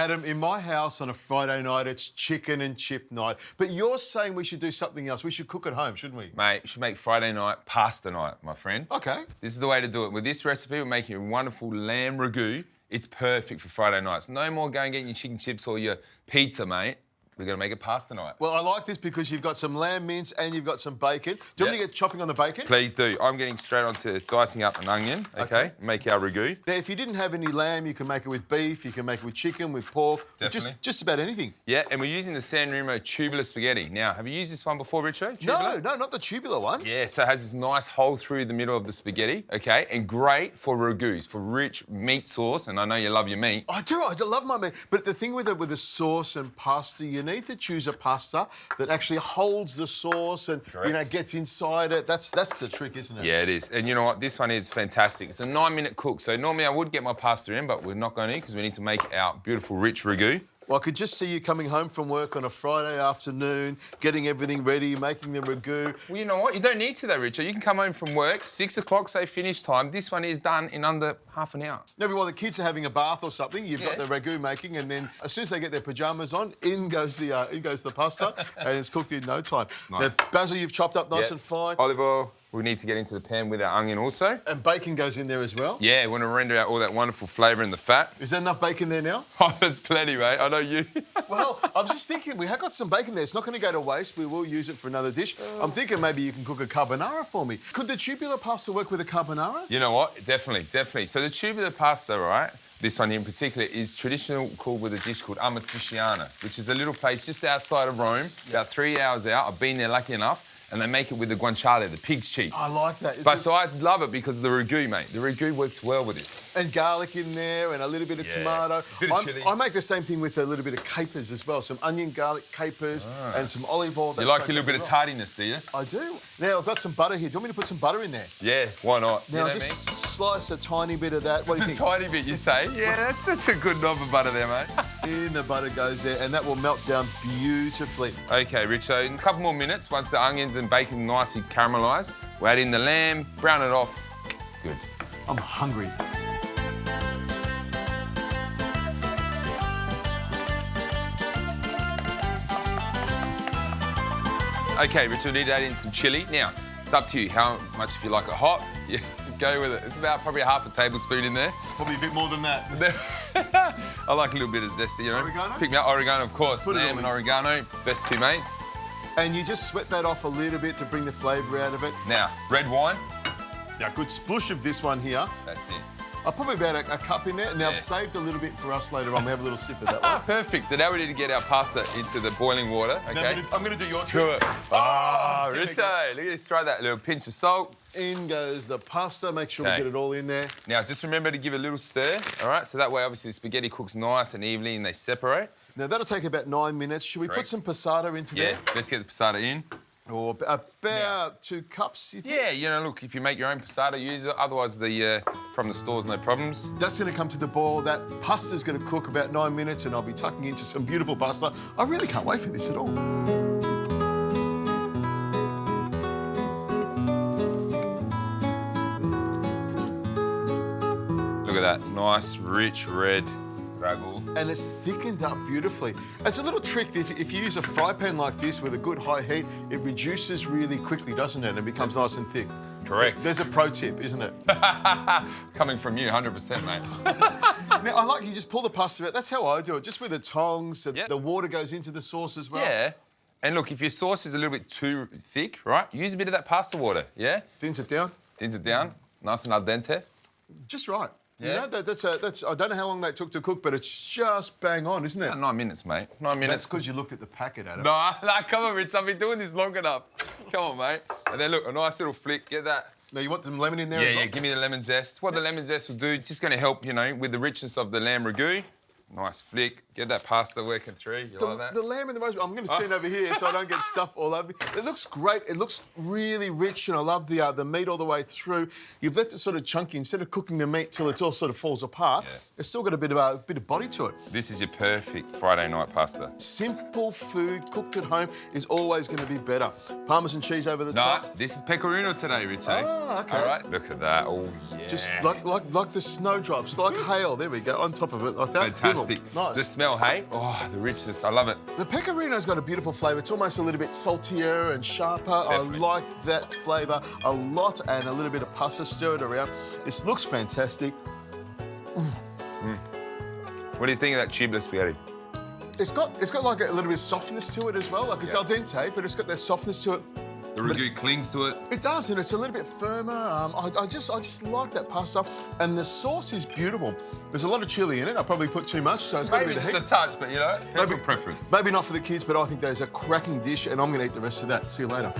Adam, in my house on a Friday night, it's chicken and chip night. But you're saying we should do something else. We should cook at home, shouldn't we? Mate, you should make Friday night pasta night, my friend. OK. This is the way to do it. With this recipe, we're making a wonderful lamb ragu. It's perfect for Friday nights. No more going and getting your chicken chips or your pizza, mate. We're going to make it pasta night. Well, I like this because you've got some lamb mince and you've got some bacon. Do you want me to get chopping on the bacon? Please do. I'm getting straight on to dicing up an onion, OK? Make our ragu. Now, if you didn't have any lamb, you can make it with beef, you can make it with chicken, with pork. Definitely. Just about anything. Yeah, and we're using the San Remo tubular spaghetti. Now, have you used this one before, Richo? No, not the tubular one. Yeah, so it has this nice hole through the middle of the spaghetti, OK? And great for ragus, for rich meat sauce, and I know you love your meat. I do love my meat. But the thing with the sauce and pasta, you need to choose a pasta that actually holds the sauce and gets inside it. That's the trick, isn't it? Yeah, it is. And you know what? This one is fantastic. It's a 9-minute cook. So normally I would get my pasta in, but we're not going to because we need to make our beautiful rich ragu. Well, I could just see you coming home from work on a Friday afternoon, getting everything ready, making the ragu. Well, you know what? You don't need to, though, Richard. You can come home from work, 6 o'clock, say finish time. This one is done in under half an hour. Maybe while the kids are having a bath or something, you've got the ragu making, and then as soon as they get their pyjamas on, in goes the pasta, and it's cooked in no time. Nice. Now, basil you've chopped up nice and fine. Olive oil. We need to get into the pan with our onion also. And bacon goes in there as well? Yeah, we want to render out all that wonderful flavour in the fat. Is there enough bacon there now? Oh, there's plenty, mate. I know you. Well, I'm just thinking, we have got some bacon there. It's not going to go to waste. We will use it for another dish. I'm thinking maybe you can cook a carbonara for me. Could the tubular pasta work with a carbonara? You know what? Definitely. So the tubular pasta, right, this one in particular, is traditional called with a dish called Amatriciana, which is a little place just outside of Rome, about 3 hours out. I've been there lucky enough. And they make it with the guanciale, the pig's cheek. I like that. So I love it because of the ragu, mate. The ragu works well with this. And garlic in there and a little bit of tomato. Bit of chilli. I make the same thing with a little bit of capers as well. Some onion, garlic, capers and some olive oil. You like a little bit of tardiness, do you? I do. Now, I've got some butter here. Do you want me to put some butter in there? Yeah, why not? Now, just slice a tiny bit of that. What do you think? A tiny bit, you say? Yeah, that's a good knob of butter there, mate. In the butter goes there, and that will melt down beautifully. OK, Rich, so in a couple more minutes, once the onions and bacon nicely caramelised, we'll add in the lamb, brown it off. Good. I'm hungry. OK, Rich, we need to add in some chilli. Now, it's up to you how much if you like it hot. You go with it. It's about probably half a tablespoon in there. Probably a bit more than that. I like a little bit of zesty, you know. Oregano? Pick me up oregano, of course. Lamb and oregano, best two mates. And you just sweat that off a little bit to bring the flavour out of it. Now, red wine. Now, good splush of this one here. That's it. Probably about a cup in there. Now, I've saved a little bit for us later on. We have a little sip of that one. Perfect. So now we need to get our pasta into the boiling water, OK? I'm going to do your trick. Do it. Ah, Richo, look at this. Try that. A little pinch of salt. In goes the pasta. Make sure we get it all in there. Now, just remember to give it a little stir, all right? So that way, obviously, the spaghetti cooks nice and evenly and they separate. Now, that'll take about 9 minutes. Should we put some passata into there? Yeah, let's get the passata in. Or about 2 cups, you think? Yeah, you know, look, if you make your own passata, use it. Otherwise, from the stores, no problems. That's going to come to the boil. That pasta's going to cook about 9 minutes and I'll be tucking into some beautiful pasta. I really can't wait for this at all. Look at that nice, rich, red ragu. And it's thickened up beautifully. It's a little trick. If you use a fry pan like this with a good high heat, it reduces really quickly, doesn't it? And it becomes nice and thick. Correct. There's a pro tip, isn't it? Coming from you, 100%, mate. Now, I like you just pull the pasta out. That's how I do it, just with the tongs. So the water goes into the sauce as well. Yeah. And look, if your sauce is a little bit too thick, right, use a bit of that pasta water, yeah? Thins it down. Thins it down, nice and al dente. Just right. Yeah. You know, that's I don't know how long that took to cook, but it's just bang on, isn't it? About 9 minutes, mate. 9 minutes. That's because you looked at the packet, Adam. No, come on, Rich. I've been doing this long enough. Come on, mate. And then, look, a nice little flick. Get that. Now, you want some lemon in there as well? Yeah, give me the lemon zest. What the lemon zest will do, just going to help, you know, with the richness of the lamb ragu. Nice flick. Get that pasta working through. You like that? The lamb and the roast. I'm going to stand over here so I don't get stuff all over me. It looks great. It looks really rich, and I love the meat all the way through. You've left it sort of chunky. Instead of cooking the meat till it all sort of falls apart, it's still got a bit of body to it. This is your perfect Friday night pasta. Simple food cooked at home is always going to be better. Parmesan cheese over the top. No, this is pecorino today, Rich. Oh, OK. All right, look at that. Oh, yeah. Just like the snowdrops, like hail. There we go, on top of it, like that. Fantastic. Nice. The smell smell, hey? Oh, the richness, I love it. The pecorino's got a beautiful flavour. It's almost a little bit saltier and sharper. Definitely. I like that flavour a lot, and a little bit of pasta stirred around. This looks fantastic. What do you think of that tubular spaghetti? It's got like a little bit of softness to it as well. Like it's al dente, but it's got that softness to it. The ragu clings to it. It does, and it's a little bit firmer. I just like that pasta, and the sauce is beautiful. There's a lot of chili in it. I probably put too much, so it's got a bit of Maybe heat. just a touch, but you know, personal preference. Maybe not for the kids, but I think there's a cracking dish, and I'm going to eat the rest of that. See you later.